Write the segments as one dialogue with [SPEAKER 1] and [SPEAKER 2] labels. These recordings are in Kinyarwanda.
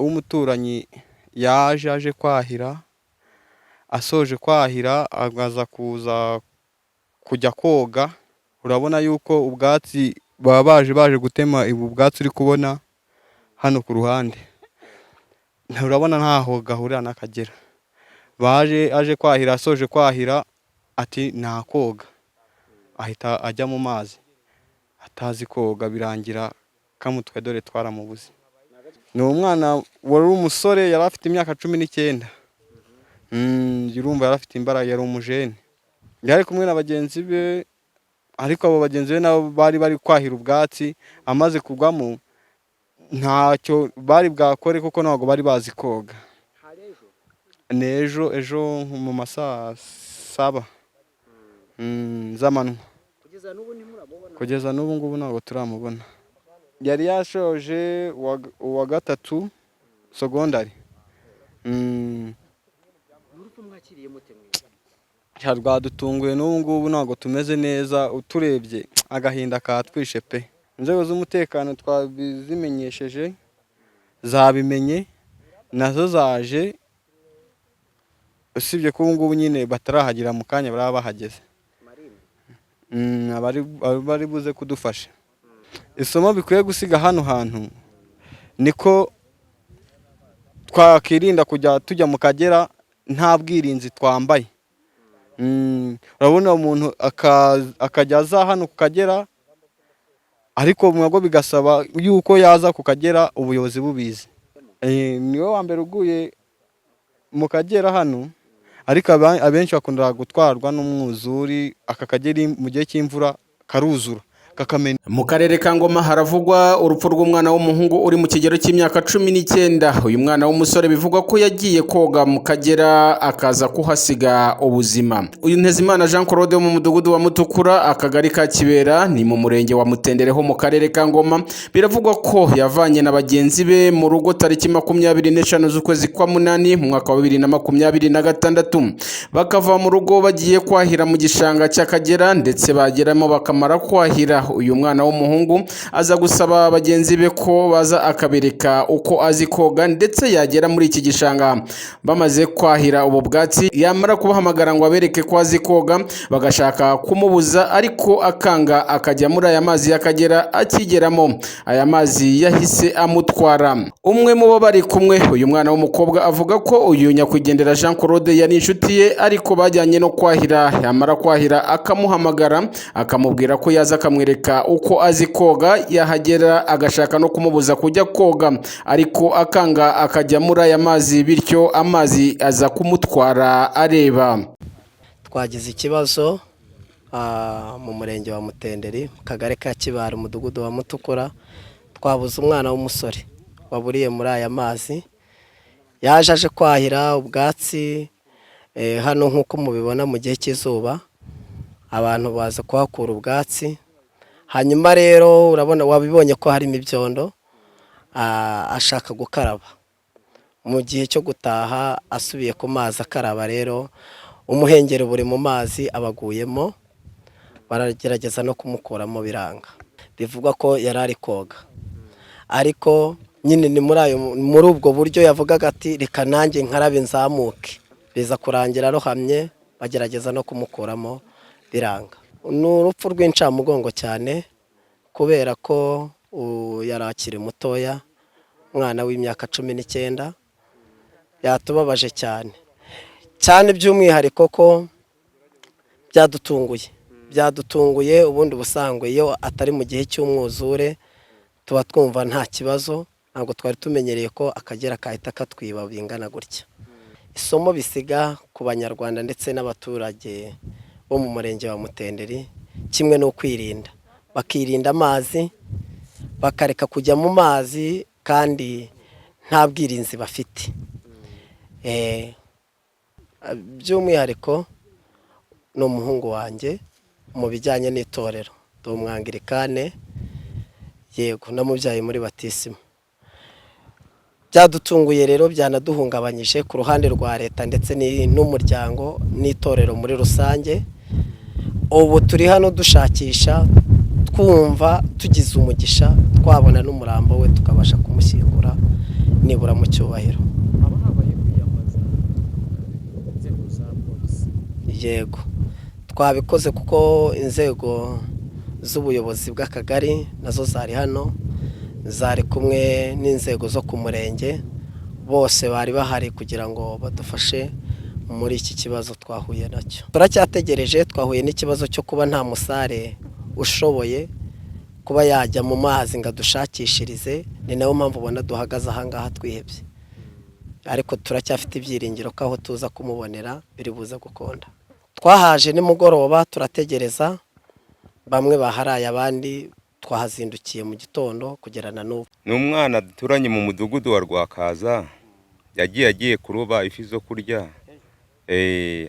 [SPEAKER 1] w'umuturanyi aje kwahira, asoje kwahira agaza kuza kujya koga. Urabona yuko ubwatsi baba baje gutema ubwatsi uri kubona hano ku ruhande, urabona ntaho gahurira n'Akagera. Aje kwahira, asoje kwahira ati nta koga, ahita ajya mu mazi atazi koga, birangira kamutwe dore twaramubuze. Ni umwana wari umusore, yari afite imyaka 19. Urumva yari afite imbaraga, yari umujene, yari kumwe na bagenzi be, ariko abo bagenzi be nabo bari kwahira ubwatsi. Amaze kugwamo ntacyo bari bwakore kuko ntabwo bari bazi koga. Ejo mu masaa 7 z'amanywa. Kugeza n'ubu ngubu ntabwo turamubona. Yari yashoje uwa gatatu segondari. Rwadutunguye n'ubu ngubu ntabwo tumeze neza, uturebye agahinda katwishe pe. Inzego z'umutekano twabizimenyesheje, zabimenye nazo zaje, usibye ko ubu ngubu nyine batarahagira mu kanya baraba bahageze. Bari buze kudufasha. Isomo bikwiye gusiga hano hantu niko twakirinda kujya tujya mu Kagera nta bwirinzi twambaye. Urabona umuntu akajya aza hano ku Kagera, ariko mwago bigasaba yuko yaza ku Kagera ubuyobozi bubizi. Niwe wa mbere uguye mu Kagera hano, ariko abenshi bakunda gutwarwa n'umwuzuri. Aka Kagera mu gihe cy'imvura karuzura kakamena.
[SPEAKER 2] Mu karere ka Ngoma haravugwa urupfu rw'umwana w'umuhungu uri mu kigero cy'imyaka 19. Uyu mwana w'umusore bivugwa ko yagiye koga mu Kagera akaza kuhasiga ubuzima. Uyu Ntezimana Jean Claude wo mu mudugudu wa Mutukura, akagari ka Kibera, ni mu murenge wa Mutendere ho mu karere ka Ngoma. Biravugwa ko yavanye na bagenzi be mu rugo tariki 25 z'ukwezi kwa munani mu mwaka wa 2026, bakava mu rugo bagiye kwahira mu gishanga cy'Akagera, ndetse bageramo bakamara kwahira. Uyu mwana w'umuhungu aza gusaba bagenzi be ko baza akabereka uko azi koga, ndetse yagera muri iki gishanga bamaze kwahira ubu bwatsi, yamara kubahamagara ngo abereke ko azi koga, bagashaka kumubuza, ariko akanga akajya muri aya mazi y'Akagera. Akigeramo aya mazi yahise amutwara. Umwe mu bo bari kumwe, uyu mwana w'umukobwa, avuga ko uyu nyakwigendera Jean Claude yari inshuti ye, ariko bajyanye no kwahira. Yamara kwahira akamuhamagara akamubwira ko yaza akamwereka uko azi koga, yahagera agashaka no kumubuza kujya koga, ariko akanga akajya muri aya mazi, bityo amazi aza kumutwara areba.
[SPEAKER 3] Twagize ikibazo mu murenge wa Mutenderi, mu kagari ka Kibara, umudugudu wa Mutukura. Twabuze umwana w'umusore waburiye muri aya mazi, yaje aje kwahira ubwatsi. Hano nk'uko mubibona mu gihe cy'izuba abantu baza kuhakura ubwatsi, hanyuma rero urabona wabibonye ko harimo ibyondo. Ashaka gukaraba, mu gihe cyo gutaha asubiye ku mazi akaraba, rero umuhengeri buri mu mazi abaguyemo, baragerageza no kumukuramo biranga. Bivugwa ko yari ari koga, ariko nyine ni muri ubwo buryo yavugaga ati reka nanjye nkarabe nzamuke, biza kurangira arohamye, bagerageza no kumukuramo biranga. Ni urupfu rw'incamugongo cyane, kubera ko yari akiri mutoya, umwana w'imyaka 19. Yatubabaje cyane cyane, by'umwihariko ko byadutunguye. Ubundi busangwe iyo atari mu gihe cy'umwuzure tuba twumva nta kibazo, ntabwo twari tumenyereye ko Akagera kahita katwiba bingana gutya. Isomo bisiga ku banyarwanda ndetse n'abaturage bo mu murenge wa Mutenderi, kimwe no kwirinda, bakirinda amazi, bakareka kujya mu mazi kandi nta bwirinzi bafite. By'umwihariko ni umuhungu wanjye mu bijyanye n'itorero, ndi umwangirikane, yego namubyaye muri batisima. Byadutunguye rero, byanaduhungabanyije ku ruhande rwa leta ndetse n'umuryango n'itorero muri rusange. Ubu turi hano dushakisha, twumva tugize umugisha twabona n'umurambo we tukabasha kumushyingura. nibura mu cyubahiro. Yego twabikoze kuko inzego z'ubuyobozi bw'akagari nazo zari hano, zari kumwe n'inzego zo ku murenge, bose bari bahari kugira ngo badufashe muri iki kibazo twahuye nacyo. Turacyategereje, twahuye n'ikibazo cyo kuba nta musare ushoboye kuba yajya mu mazi ngo adushakishirize, ni nayo mpamvu ubona duhagaze ahangaha twihebye, ariko turacyafite ibyiringiro ko aho tuza kumubonera biri buze gukunda. Twahaje nimugoroba turategereza, bamwe baharaye abandi twahazindukiye mu gitondo kugera na n'ubu.
[SPEAKER 4] Ni umwana duturanye mu mudugudu wa Rwakaza, yagiye kuroba ifi zo kurya,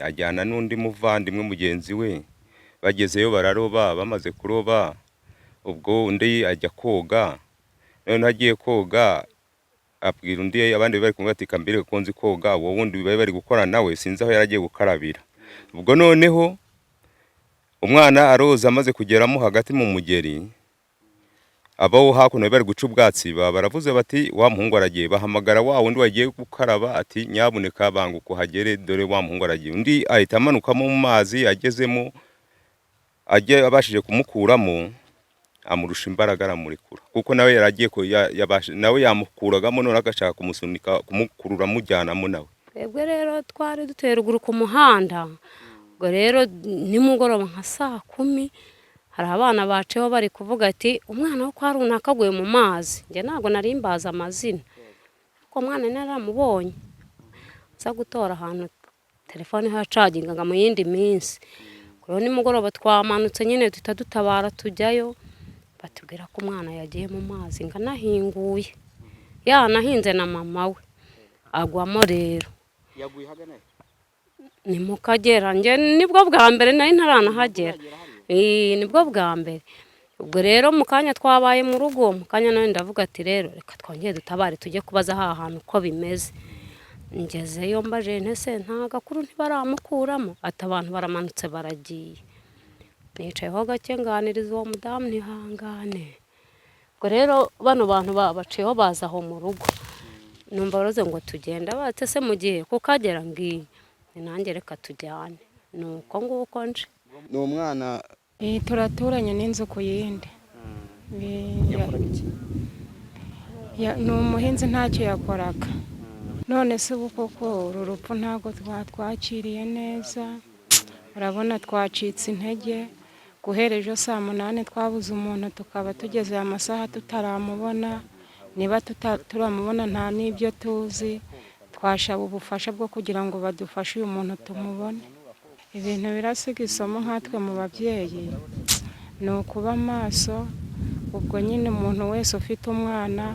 [SPEAKER 4] ajyana n'undi muvandimwe mugenzi we, bagezeyo bararoba, bamaze kuroba ubwo undi ajya koga, none agiye koga abwira undi abandi bari kumwe ati kambere ko nzi koga, wowe wundi bari gukora nawe sinzi aho yaragiye gukarabira. Ubwo noneho umwana aroza amaze kugeramo hagati mu mugeri, abaho hakuno bari guca ubwatsi, baravuze bati wa muhungu aragiye, bahamagara wa wundi wagiye gukaraba ati nyabuneka banguka uhagere dore wa muhungu aragiye. Undi ahita amanukamo mu mazi, agezemo abashije kumukuramo amurusha imbaraga aramurekura, kuko nawe yaragiye ko nawe yamukuragamo none agashaka kumusunika kumukurura mujyanamo nawe.
[SPEAKER 5] Twebwe rero twari dutuye ruguru ku muhanda, ubwo rero nimugoroba nka 10:00 hari abana baceho bari kuvuga ati umwana wo kwa runaka aguye mu mazi. Nge ntabwo nari mbaza amazina, kuko umwana naramubonye aza gutora ahantu telefone hacagingaga mu yindi minsi. Rero nimugoroba twamanutse nyine duhita dutabara tujyayo, batubwira ko umwana yagiye mu mazi nganahinguye, yanahinze na mama we agwamo. Rero
[SPEAKER 2] yaguye hagana
[SPEAKER 5] ni mu Kagera, nge nibwo bwa mbere nari ntaranahagera, nibwo bwa mbere. Ubwo rero mu kanya twabaye mu rugo, mu kanya nawe ndavuga ati rero reka twongere dutabare tujye kubaza aha hantu uko bimeze. Ngezeyo mbaje ntese nta gakuru ntibaramukuramo, ati abantu baramanutse baragiye. Nicayeho gake nganiriza uwo mudamu ntihangane. Ubwo rero bano bantu baciyeho baza aho mu rugo, numva baroze ngo tugenda, bate se mu gihe kukagera ngiye, nanjye reka tujyane. Nuko nguko nje.
[SPEAKER 1] Ni umwana
[SPEAKER 6] turaturanye n'inzu ku yindi. Ni umuhinzi ntacyo yakoraga. None se ubu koko uru rupfu ntabwo twakiriye neza, urabona twacitse intege. Guhera ejo 8:00 twabuze umuntu, tukaba tugeze amasaha tutaramubona. Niba turamubona nta n'ibyo tuzi, twashaba ubufasha bwo kugira ngo badufashe uyu muntu tumubone. Ibintu birasiga isomo nkatwe mu babyeyi, ni ukuba maso. Ubwo nyine umuntu wese ufite umwana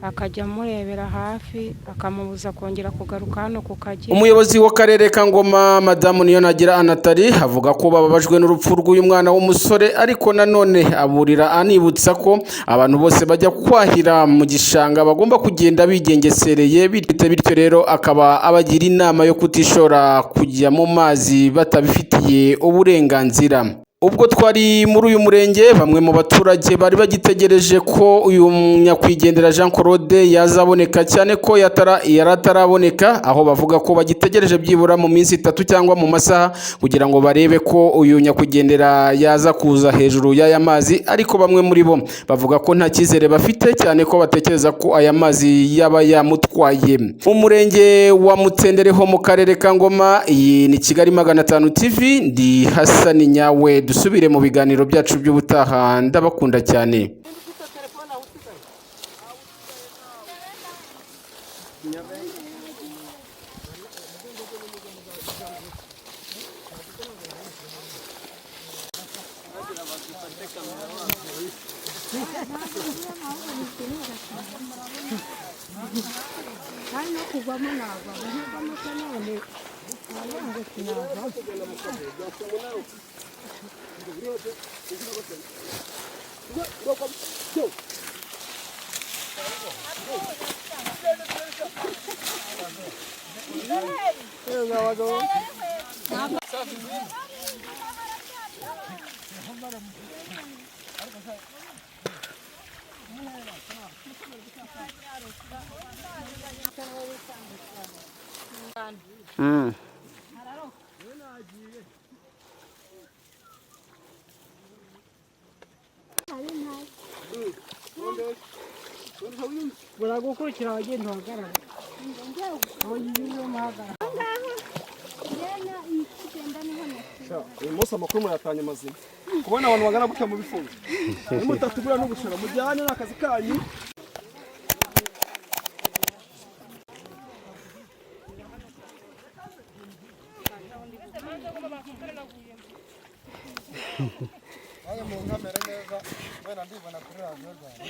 [SPEAKER 6] akajya amurebera hafi, akamubuza kongera kugaruka hano ku Kagera.
[SPEAKER 2] Umuyobozi w'akarere ka Ngoma Madamu Niyonagira Anatali avuga ko bababajwe n'urupfu rw'uyu mwana w'umusore, ariko nanone aburira anibutsa ko abantu bose bajya kwahira mu gishanga bagomba kugenda bigengesereye, bityo rero akaba abagira inama yo kutishora kujya mu mazi batabifitiye uburenganzira. Ubwo twari muri uyu murenge, bamwe mu baturage bari bagitegereje ko uyu nyakwigendera Jean Claude yazaboneka, cyane ko yarataraboneka, aho bavuga ko bagitegereje byibura mu minsi 3 cyangwa mu masaha kugira ngo barebe ko uyu nyakwigendera yaza kuza hejuru y'aya mazi. Ariko bamwe muri bo bavuga ko nta cyizere bafite, cyane ko batekereza ko aya mazi yaba yamutwaye. Umurenge wa Mutendere ho mu karere ka Ngoma. Iyi ni Kigali 500 TV, ndi Hassan Nyawe. Dusubire mu biganiro byacu by'ubutaha, ndabakunda cyane.
[SPEAKER 7] buragukurikira abagenda uhagarara uyu munsi amakuru muyatanye mazima kubona abantu bagana gutya mu bifungo nimutatugura n'ubushara mujyane n'akazi kanyu. Aya mu nkamera neza wena ndibona kuri radio Rwanda.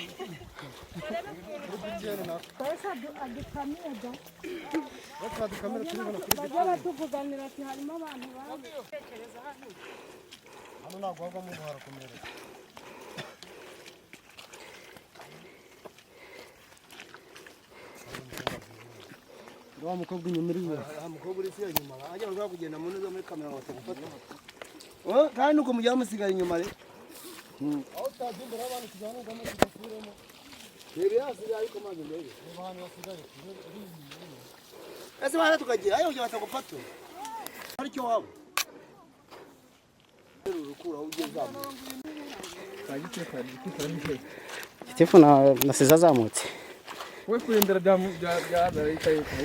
[SPEAKER 7] Pesa adukamira da. Weka adukamira turibona kuri radio. Bajya batuvuganira ati harimo abantu batekereza hano. Hano nagwagwa mu buhara kumera. Wa mukobwa inyuma iri we. Mukobwa uri siya inyuma. Ajya ngo kugenda mu neza muri kamera batagufata. Kandi nuko mujya musigara inyuma re. Aho utazimbera abantu kijana ngamo kifuremo. Rebe yasigaye ariko maze ndebe. Abantu basigare. Ese bana tukagira ayo ujya batagufata. Aricyo wabo. Urukura ugezamo.
[SPEAKER 3] Gitifu nasize azamutse.
[SPEAKER 7] We kurembera bya leta y'uko.